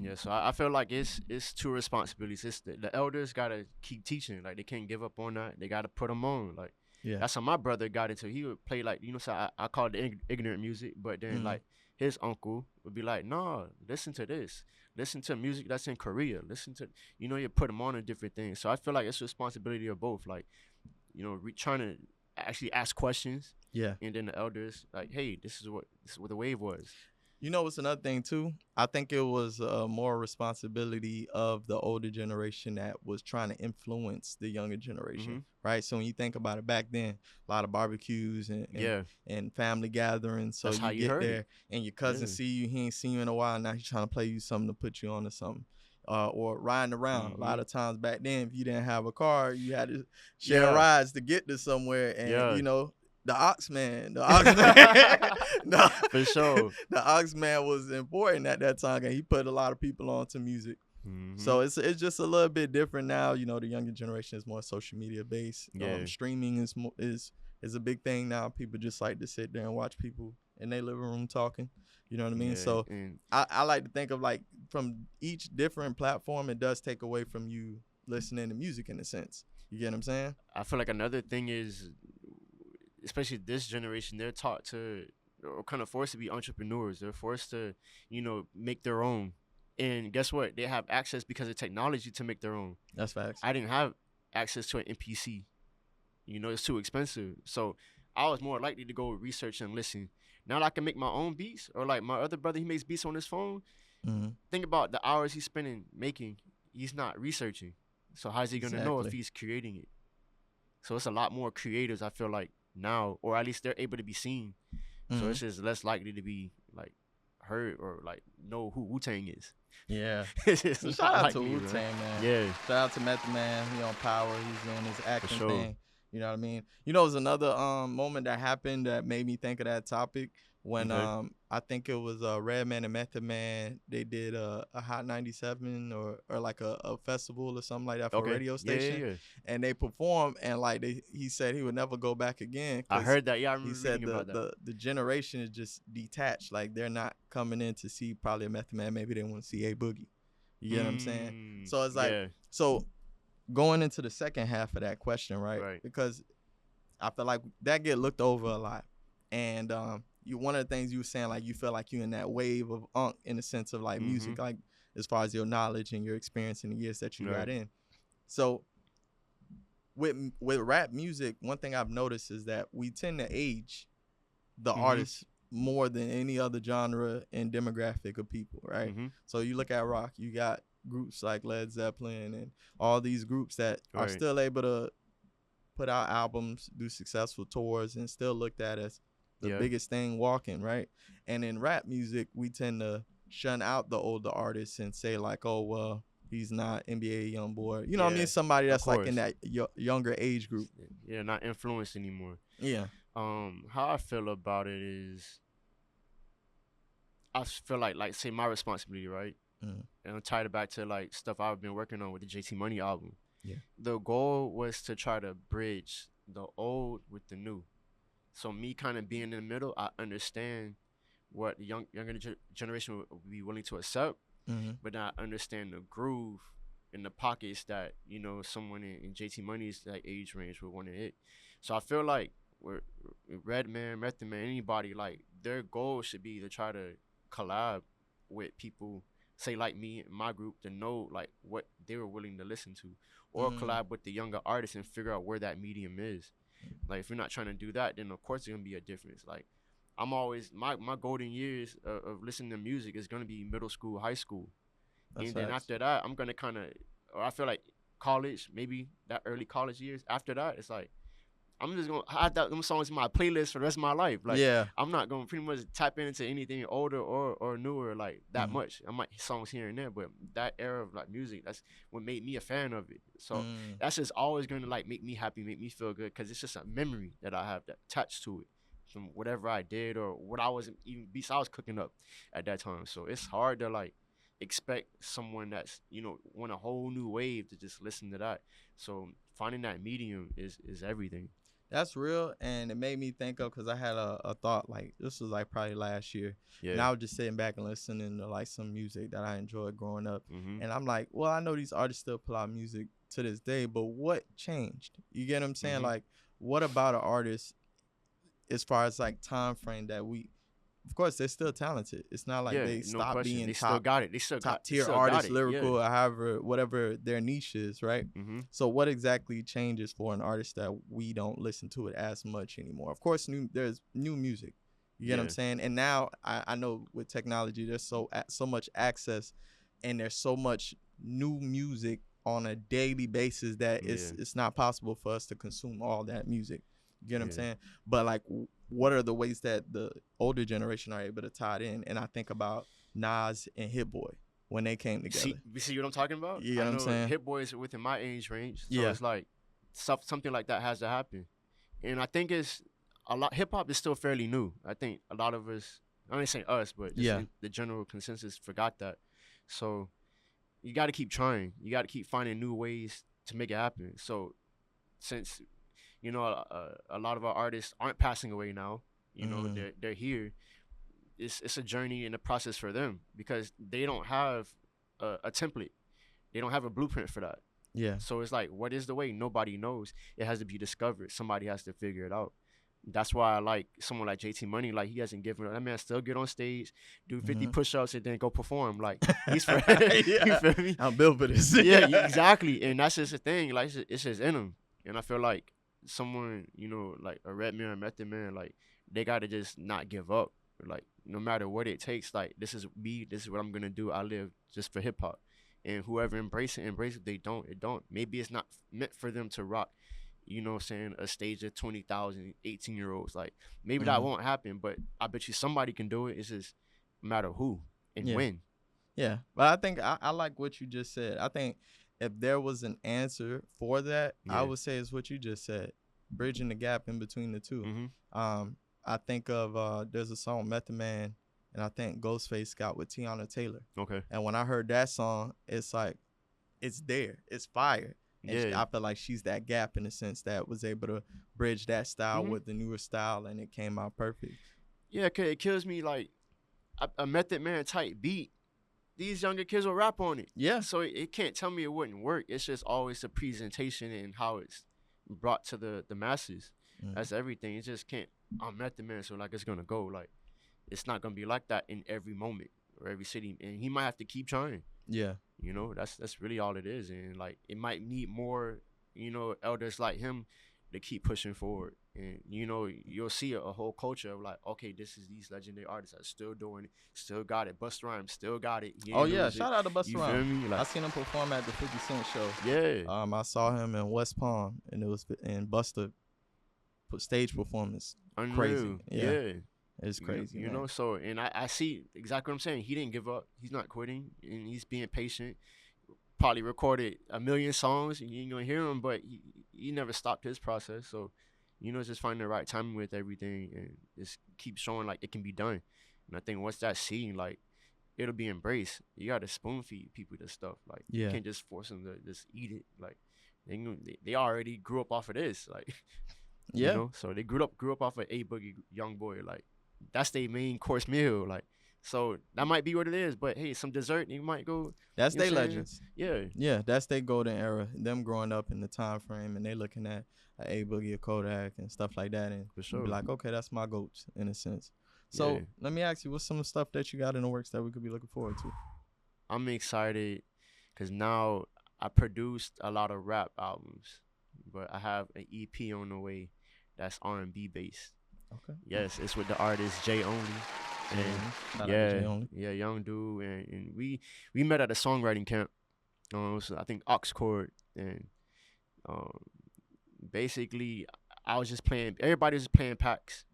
Yeah, so I feel like it's two responsibilities. It's the elders gotta keep teaching. Like they can't give up on that. They gotta put them on. Like that's how my brother got into. He would play like, you know, so I call it the ignorant music, but then like his uncle would be like, "No, listen to this. Listen to music that's in Korea. Listen to, you know, you put them on to different things." So I feel like it's a responsibility of both. Like, you know, trying to actually ask questions. Yeah. And then the elders like, "Hey, this is what the wave was." You know what's another thing too? I think it was more responsibility of the older generation that was trying to influence the younger generation, right? So when you think about it, back then, a lot of barbecues and family gatherings. So That's you get there and your cousin see you, he ain't seen you in a while. Now he's trying to play you something to put you on to something. Or riding around. A lot of times back then, if you didn't have a car, you had to share rides to get to somewhere. And, you know, the Oxman, no, for sure. The Oxman was important at that time, and he put a lot of people onto music. So it's just a little bit different now. You know, the younger generation is more social media based. Streaming is a big thing now. People just like to sit there and watch people in their living room talking. You know what I mean? So I like to think of like from each different platform, it does take away from you listening to music in a sense. You get what I'm saying? I feel like another thing is, especially this generation, they're taught to, or kind of forced to be entrepreneurs. They're forced to, you know, make their own. And guess what? They have access because of technology to make their own. That's facts. I didn't have access to an MPC. You know, it's too expensive. So I was more likely to go research and listen. Now that I can make my own beats, or like my other brother, he makes beats on his phone. Think about the hours he's spending making. He's not researching. So how's he going to know if he's creating it? So it's a lot more creators, I feel like, now, or at least they're able to be seen. So it's just less likely to be like heard or like know who Wu-Tang is. Yeah. So shout out to Wu-Tang, man. Yeah. Shout out to Method Man. He on Power. He's doing his acting sure. thing. You know what I mean? You know, there's another moment that happened that made me think of that topic when I think it was Redman and Method Man. They did a Hot 97 or like a festival or something like that for a radio station. And they performed, and like he said he would never go back again. I heard that. Yeah, I remember he said reading about that. The generation is just detached. Like they're not coming in to see probably a Method Man. Maybe they want to see A Boogie. You get what I'm saying? So it's like so. Going into the second half of that question, right? Because I feel like that get looked over a lot, and one of the things you were saying, like you feel like you in that wave of unk in the sense of like music, like as far as your knowledge and your experience in the years that you got in. So with rap music, one thing I've noticed is that we tend to age the artists more than any other genre and demographic of people, right? So you look at rock, you got groups like Led Zeppelin and all these groups that are still able to put out albums, do successful tours, and still looked at as the biggest thing walking, right? And in rap music, we tend to shun out the older artists and say like, oh, well, he's not NBA YoungBoy. You know what I mean? Somebody that's like in that younger age group. Yeah, not influenced anymore. Yeah. How I feel about it is, I feel like say my responsibility, right? And I'm tied it back to like stuff I've been working on with the JT Money album. Yeah. The goal was to try to bridge the old with the new. So me kind of being in the middle, I understand what the younger generation would be willing to accept, but I understand the groove in the pockets that, you know, someone in JT Money's like age range would want to hit. So I feel like with Redman, Method Man, anybody, like their goal should be to try to collab with people, say like me and my group, to know like what they were willing to listen to, or collab with the younger artists and figure out where that medium is. Like if you're not trying to do that, then of course there's gonna be a difference. Like I'm always my golden years of listening to music is gonna be middle school, high school. That's then after that, I'm gonna kind of, or I feel like college, maybe that early college years. After that, it's like I'm just gonna have them songs in my playlist for the rest of my life. Like I'm not gonna pretty much tap into anything older or newer like that much. I might songs here and there, but that era of like music, that's what made me a fan of it. So that's just always gonna like make me happy, make me feel good, because it's just a memory that I have that attached to it. from whatever I did or what I was even beats I was cooking up at that time. So it's hard to like expect someone that's, you know, want a whole new wave to just listen to that. So finding that medium is everything. That's real, and it made me think of, because I had a thought, like, this was like probably last year, Yeah. and I was just sitting back and listening to like some music that I enjoyed growing up, Mm-hmm. and I'm like, well, I know these artists still put out music to this day, but what changed? You get what I'm saying? Mm-hmm. Like, what about an artist as far as like time frame that we, of course, they're still talented. It's not like they stopped being they top still got it. They still top got, tier still artists, got it. lyrical, Yeah. or however, whatever their niche is, right? Mm-hmm. So what exactly changes for an artist that we don't listen to it as much anymore? Of course, there's new music. You get what I'm saying? And now I know with technology, there's so much access, and there's so much new music on a daily basis that it's not possible for us to consume all that music. You get what I'm saying? But like, what are the ways that the older generation are able to tie it in? And I think about Nas and Hit Boy when they came together. See what I'm talking about? You know what I'm saying? Hit Boy is within my age range, so Yeah. it's like something like that has to happen. And I think it's a lot. Hip hop is still fairly new. I think a lot of us, I'm not saying us, but just the general consensus forgot that. So you got to keep trying. You got to keep finding new ways to make it happen. So since, you know, a lot of our artists aren't passing away now, you know, they're here. It's a journey and a process for them because they don't have a template. They don't have a blueprint for that. Yeah. So it's like, what is the way? Nobody knows. It has to be discovered. Somebody has to figure it out. That's why I like someone like JT Money. Like, he hasn't given up. That man still get on stage, do 50 push-ups, and then go perform. Like, he's for you feel me? I'm built for this. Yeah, exactly. And that's just the thing. Like, it's just in him. And I feel like someone, you know, like a Redman or Method Man, like, they got to just not give up. Like, no matter what it takes, like, this is me. This is what I'm going to do. I live just for hip-hop. And whoever embrace it. They don't. It don't. Maybe it's not meant for them to rock, you know what I'm saying, a stage of 20,000 18-year-olds. Like, maybe that won't happen, but I bet you somebody can do it. It's just a matter of who and when. Yeah, but I think I like what you just said. I think if there was an answer for that, I would say it's what you just said, bridging the gap in between the two. Mm-hmm. I think of there's a song Method Man, and I think Ghostface got with Tiana Taylor. Okay. And when I heard that song, it's like, it's there. It's fire. And I feel like she's that gap in the sense that was able to bridge that style with the newer style, and it came out perfect. Yeah, cause it kills me, like, a Method Man type beat, these younger kids will rap on it. Yeah. So it can't tell me it wouldn't work. It's just always the presentation and how it's brought to the masses. That's everything. It just can't, I'm Method Man, so like it's gonna go. Like, it's not gonna be like that in every moment or every city, and he might have to keep trying. Yeah. You know, that's really all it is. And like, it might need more, you know, elders like him to keep pushing forward. And, you know, you'll see a whole culture of like, okay, this is these legendary artists that are still doing it, still got it. Busta Rhymes still got it. Oh yeah, shout out to Busta You Rhymes. feel me? Like, I seen him perform at the 50 Cent show. yeah. I saw him in West Palm, and it was Busta put stage performance. Unreal. Crazy. Yeah. It's crazy. You man. know, so, and I see exactly what I'm saying. He didn't give up. He's not quitting, and he's being patient. Probably recorded 1 million songs, and you ain't gonna hear him, but he never stopped his process. So, you know, just finding the right timing with everything, and just keep showing like it can be done. And I think once that's seen, like, it'll be embraced. You gotta spoon feed people this stuff. Like, you can't just force them to just eat it. Like, they already grew up off of this. Like, you know, so they grew up off of A Boogie, Young Boy. Like, that's their main course meal. Like, so that might be what it is. But hey, some dessert, you might go. That's you know their what I'm legends. saying? Yeah, that's their golden era. Them growing up in the time frame, and they looking at A Boogie or Kodak and stuff like that, and For sure. be like, okay, that's my goats in a sense. So let me ask you, what's some stuff that you got in the works that we could be looking forward to? I'm excited because now I produced a lot of rap albums, but I have an EP on the way that's R&B based. Okay. Yes, it's with the artist Jay Only. And Shout out to Jay Only. yeah, young dude, and we met at a songwriting camp. So I think Oxcord, and basically I was just playing. Everybody was playing packs.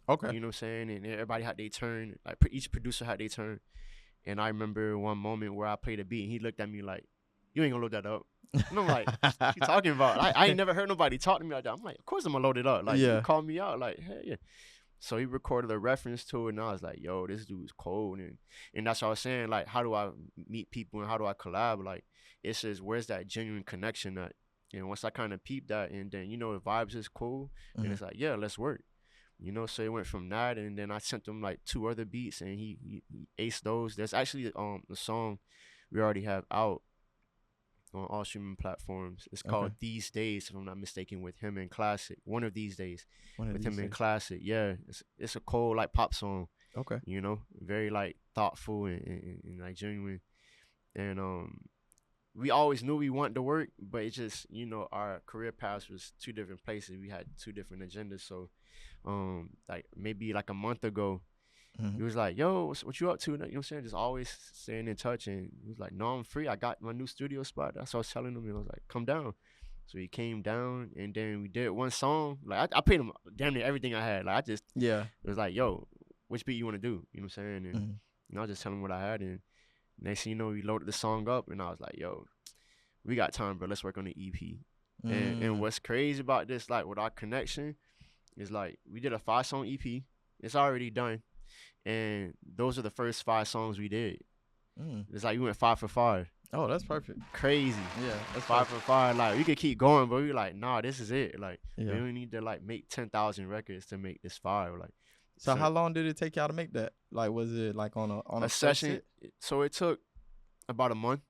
Okay. You know what I'm saying? And everybody had their turn. Like, each producer had their turn. And I remember one moment where I played a beat, and he looked at me like, "You ain't gonna load that up." And I'm like, "What you talking about?" I ain't never heard nobody talk to me like that. I'm like, "Of course I'm gonna load it up." Like, you call me out, like, "Hey, yeah." So he recorded a reference to it, and I was like, yo, this dude's cold. And that's what I was saying, like, how do I meet people and how do I collab? Like, it's just, where's that genuine connection at? And once I kind of peeped that, and then, the vibes is cool, and it's like, yeah, let's work. So it went from that, and then I sent him, like, 2 other beats, and he aced those. There's actually a song we already have out on all streaming platforms. It's called These Days, if I'm not mistaken, with him and Classic. One of These Days with him and Classic. Yeah, it's a cold, like, pop song. Okay. Very, like, thoughtful and like, genuine. And we always knew we wanted to work, but it's just, our career paths was 2 different places. We had 2 different agendas. So, like, maybe, like, a month ago, he was like, yo, what you up to? You know what I'm saying? Just always staying in touch. And he was like, no, I'm free. I got my new studio spot. That's what I was telling him. And I was like, come down. So he came down, and then we did one song. Like, I paid him damn near everything I had. Like, it was like, yo, which beat you want to do? You know what I'm saying? And I was just telling him what I had. And next thing you know, we loaded the song up, and I was like, yo, we got time, bro. Let's work on the EP. And what's crazy about this, like, with our connection, is, like, we did a 5-song EP. It's already done. And those are the first 5 songs we did. It's like we went 5 for 5. Oh, that's perfect. Crazy. Yeah, that's 5 for 5. Like, we could keep going, but we like, nah, this is it. Like, we don't need to, like, make 10,000 records to make this fire. Like, so how long did it take y'all to make that? Like, was it like on a session? So it took about a month.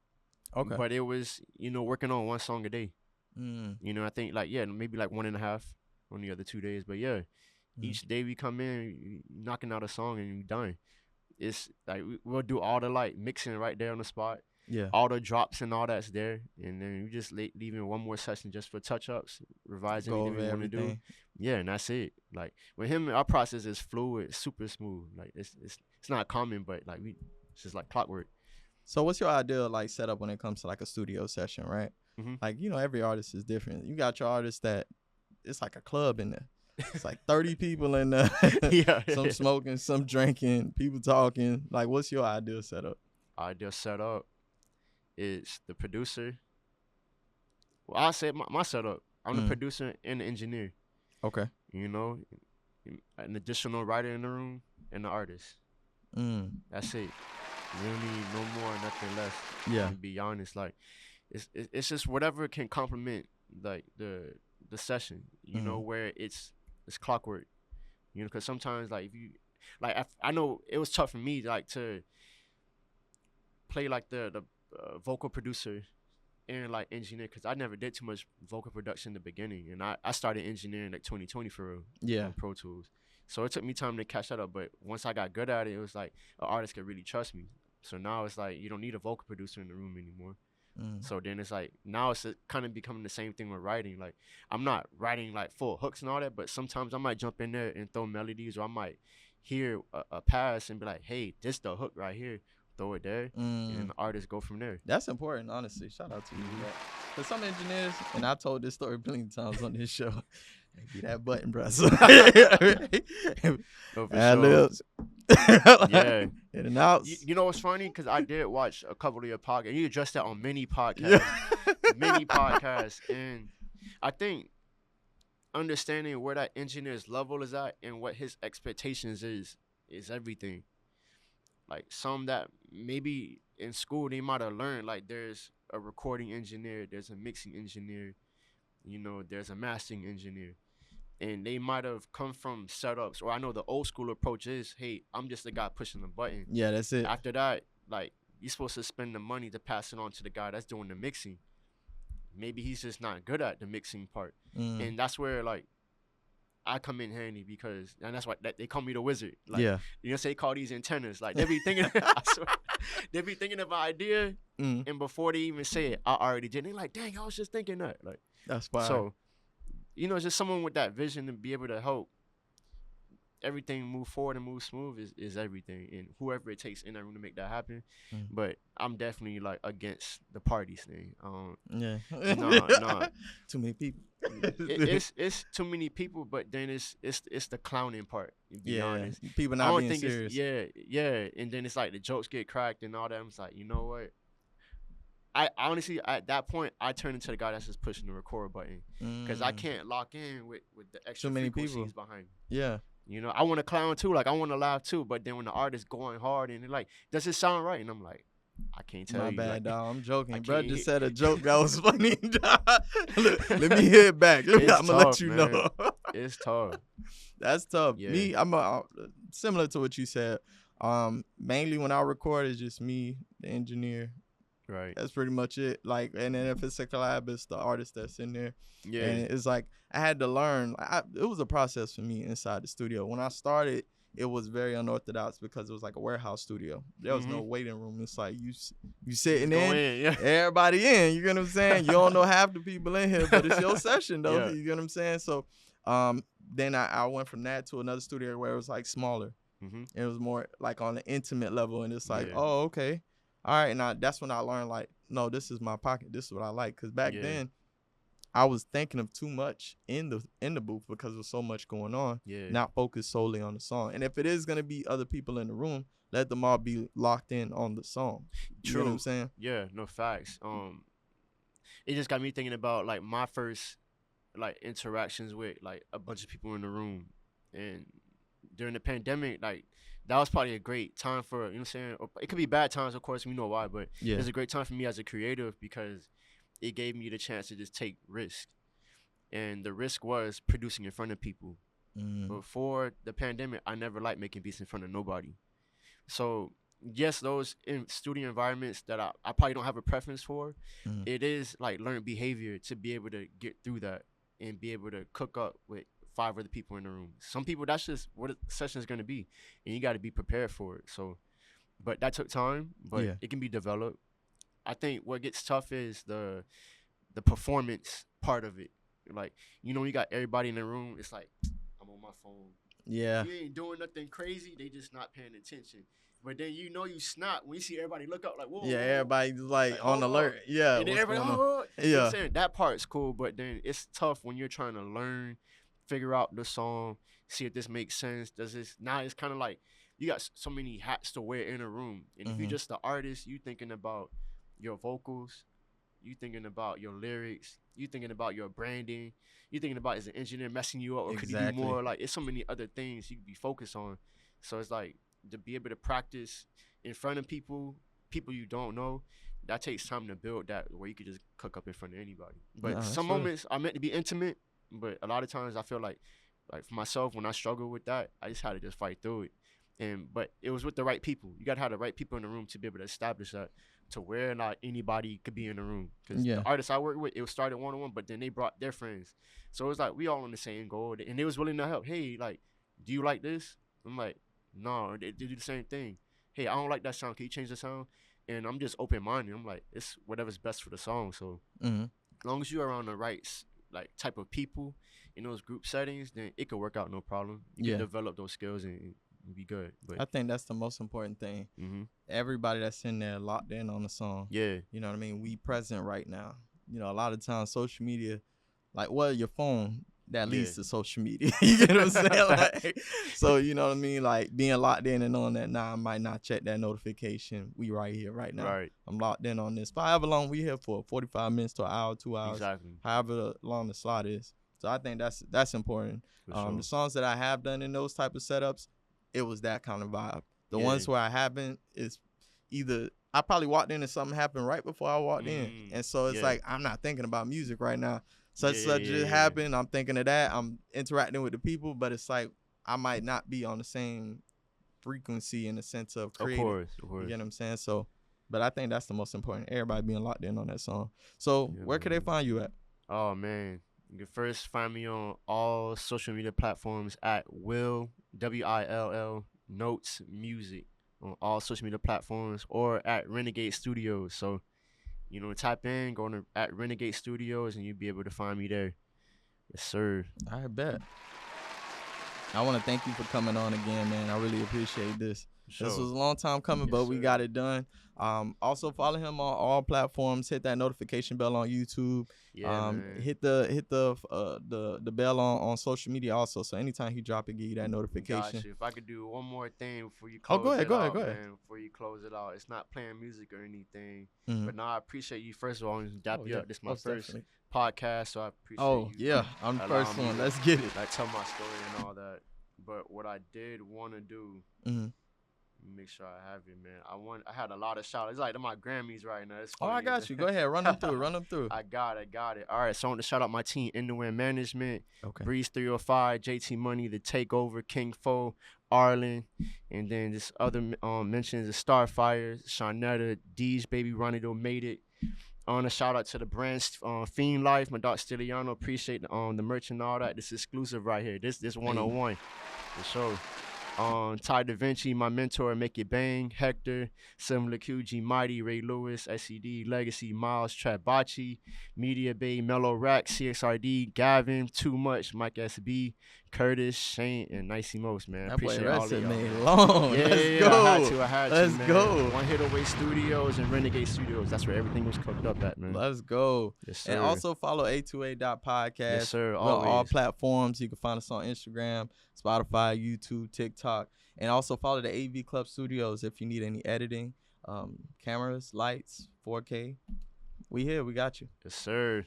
Okay. But it was, working on 1 song a day. I think, like, maybe like 1.5 on the other 2 days. But yeah. Each day we come in, knocking out a song, and we done. It's like we'll do all the, like, mixing right there on the spot. Yeah. All the drops and all that's there, and then we just leaving one more session just for touch-ups, revising anything we want to do. Yeah, and that's it. Like, with him, our process is fluid, super smooth. Like, it's not common, but, like, it's just like clockwork. So what's your ideal, like, setup when it comes to, like, a studio session, right? Like, every artist is different. You got your artist that it's like a club in there. It's like 30 people in there. Some smoking, some drinking, people talking. Like, what's your ideal setup? Ideal setup is the producer. Well, I say my setup. I'm the producer and the engineer. Okay. An additional writer in the room and the artist. That's it. You don't need no more, nothing less. Yeah. To be honest, like, it's just whatever can complement, like, the session. Where it's clockwork, because sometimes, like, if you, like, I know it was tough for me, like, to play, like, the vocal producer and, like, engineer, because I never did too much vocal production in the beginning, and I started engineering, like, 2020 for real. Yeah. On Pro Tools. So it took me time to catch that up, but once I got good at it, it was like an artist could really trust me. So now it's like you don't need a vocal producer in the room anymore. So then it's like, now it's kind of becoming the same thing with writing. Like, I'm not writing, like, full hooks and all that, but sometimes I might jump in there and throw melodies, or I might hear a pass and be like, hey, this the hook right here. Throw it there, and the artists go from there. That's important, honestly. Shout out to you. Because some engineers, and I told this story plenty of times on this show, they be that button presser. Ad-libs. Yeah. In and out. You know what's funny? Because I did watch a couple of your podcasts. You addressed that on many podcasts. Many podcasts. And I think understanding where that engineer's level is at and what his expectations is everything. Like, some that maybe in school they might have learned, like, there's a recording engineer, there's a mixing engineer, there's a mastering engineer. And they might have come from setups, or I know the old school approach is, hey, I'm just the guy pushing the button. Yeah, that's it. After that, like, you're supposed to spend the money to pass it on to the guy that's doing the mixing. Maybe he's just not good at the mixing part. And that's where, like, I come in handy, because, and that's why they call me the wizard. Like, they call these antennas. Like, they be thinking, I swear, they be thinking of an idea, and before they even say it, I already did. They're like, dang, I was just thinking that. Like, that's fine. So, just someone with that vision to be able to help everything move forward and move smooth is everything, and whoever it takes in that room to make that happen. But I'm definitely, like, against the parties thing. No. Too many people. It's too many people, but then it's the clowning part. To be honest, people not being serious. And then it's like the jokes get cracked and all that. I'm like, you know what? I honestly, at that point, I turn into the guy that's just pushing the record button, because I can't lock in with the extra too many frequencies people behind me. Yeah. You know, I want to clown too, like I want to laugh too. But then when the artist going hard and they're like, does it sound right? And I'm like, I can't tell My you. bad, like, dog. I'm joking. Bro can't just hit- said a joke that was funny. Look, let me hear it back. I'm It's gonna let tough, you man. know. It's tough. That's tough. Yeah. Me, similar to what you said. Mainly when I record, it's just me, the engineer. Right. That's pretty much it. Like, and then if it's a collab, it's the artist that's in there. Yeah. And it's like I had to learn. It was a process for me inside the studio. When I started, it was very unorthodox because it was like a warehouse studio. There was no waiting room. It's like you sitting in, yeah. everybody in. You get what I'm saying? You don't know half the people in here, but it's your session though. Yeah. You get what I'm saying? So, then I went from that to another studio where it was like smaller. Mm-hmm. It was more like on the intimate level, and it's like, Yeah. oh, okay, all right. And that's when I learned, like, no, this is my pocket. This is what I like. Because back then, I was thinking of too much in the booth because there was so much going on. Yeah. Not focused solely on the song. And if it is gonna be other people in the room, let them all be locked in on the song. You True. know what I'm saying? Yeah, no facts. It just got me thinking about like my first like interactions with like a bunch of people in the room, and during the pandemic, like that was probably a great time for, you know what I'm saying? It could be bad times, of course, we know why, but Yeah. it's a great time for me as a creative because it gave me the chance to just take risk, and the risk was producing in front of people. Before the pandemic, I never liked making beats in front of nobody. So yes, those studio environments that I probably don't have a preference for, it is like learned behavior to be able to get through that and be able to cook up with 5 other people in the room. Some people, that's just what a session is going to be, and you got to be prepared for it. So, but that took time, but it can be developed. I think what gets tough is the performance part of it. Like, you know, you got everybody in the room, it's like, I'm on my phone. Yeah. You ain't doing nothing crazy, they just not paying attention. But then you know you snap when you see everybody look up like, whoa. Yeah, whoa. everybody's like on hold alert. up. Yeah. And then what's everybody, going on? oh, you know what I'm Yeah. saying? That part's cool, but then it's tough when you're trying to learn, figure out the song, see if this makes sense. Does this, now it's kind of like you got so many hats to wear in a room. And if you're just the artist, you thinking about your vocals, you thinking about your lyrics, you thinking about your branding, you thinking about, is an engineer messing you up, or could you do more? Like, it's so many other things you could be focused on. So it's like to be able to practice in front of people you don't know, that takes time to build that, where you could just cook up in front of anybody. But some moments are meant to be intimate, but a lot of times I feel like for myself, when I struggle with that, I just had to just fight through it. But it was with the right people. You gotta have the right people in the room to be able to establish that, to where not anybody could be in the room. Because the artists I work with, it started one-on-one, but then they brought their friends. So it was like we all on the same goal, and they was willing to help. Hey, like, do you like this? I'm like, no. They do the same thing. Hey, I don't like that sound. Can you change the sound? And I'm just open-minded. I'm like, it's whatever's best for the song. So as long as you're around the right like type of people in those group settings, then it could work out no problem. You can develop those skills and be good. But I think that's the most important thing. Everybody that's in there locked in on the song. Yeah. You know what I mean? We present right now. You know, a lot of times social media, like, well, your phone, that leads to social media. You get what I'm saying? Like, so, you know what I mean? Like, being locked in and knowing that, I might not check that notification. We right here right now. Right. I'm locked in on this. However long we here for, 45 minutes to an hour, 2 hours. Exactly. However long the slot is. So I think that's important. The songs that I have done in those type of setups, it was that kind of vibe. The ones where I haven't is either I probably walked in and something happened right before I walked in. And so it's like, I'm not thinking about music right now. Such just happened. I'm thinking of that. I'm interacting with the people, but it's like I might not be on the same frequency in the sense of creating. Of course. You get what I'm saying? So, but I think that's the most important. Everybody being locked in on that song. So where could they find you at? Oh, man. You can first find me on all social media platforms at Will, WILL, Notes Music on all social media platforms, or at Renegade Studios. So, you know, type in, go to at Renegade Studios, and you'll be able to find me there. Yes, sir. I bet. I want to thank you for coming on again, man. I really appreciate this. This was a long time coming, but we got it done. Also follow him on all platforms. Hit that notification bell on YouTube. Hit the bell on social media also. So anytime he drop it, give you that notification. Gotcha. If I could do one more thing before you close go ahead. Man, before you close it out, it's not playing music or anything, but no, I appreciate you first of all. Dap you up. This is my first podcast, so I appreciate you. I'm the first one. Let's get it. Like, tell my story and all that. But what I did want to do, Mm-hmm. make sure I have it, man. I had a lot of shout. It's like my Grammys right now. It's Oh, funny. I got you. Go ahead, run them through. I got it. All right, so I want to shout out my team, Indoor Management, Okay. Breeze 305, JT Money, The Takeover, King Fo, Arlen, and then this other mentions the Starfire, Shawnetta, D's Baby Ronnie Made It. On a shout out to the brands, Fiend Life, my dog Stiliano. Appreciate the merch and all that. This exclusive right here. This 101 for sure. Ty Da Vinci, my mentor, Make It Bang, Hector, Similar Q, G Mighty, Ray Lewis, SCD, Legacy, Miles, Trabachi, Media Bay, Mellow Rack, CXRD, Gavin, Too Much, Mike SB, Curtis, Shane, and Nicey Most, man. That Appreciate boy all of resume y'all. long. Yeah, Let's go. I had to, Let's man. go. One Hit Away Studios and Renegade Studios. That's where everything was cooked up at, man. Let's go. Yes, sir. And also follow A2A.podcast. Yes, sir. We're on all Always. platforms. You can find us on Instagram, Spotify, YouTube, TikTok. And also follow the AV Club Studios if you need any editing, cameras, lights, 4K. We here. We got you. Yes, sir.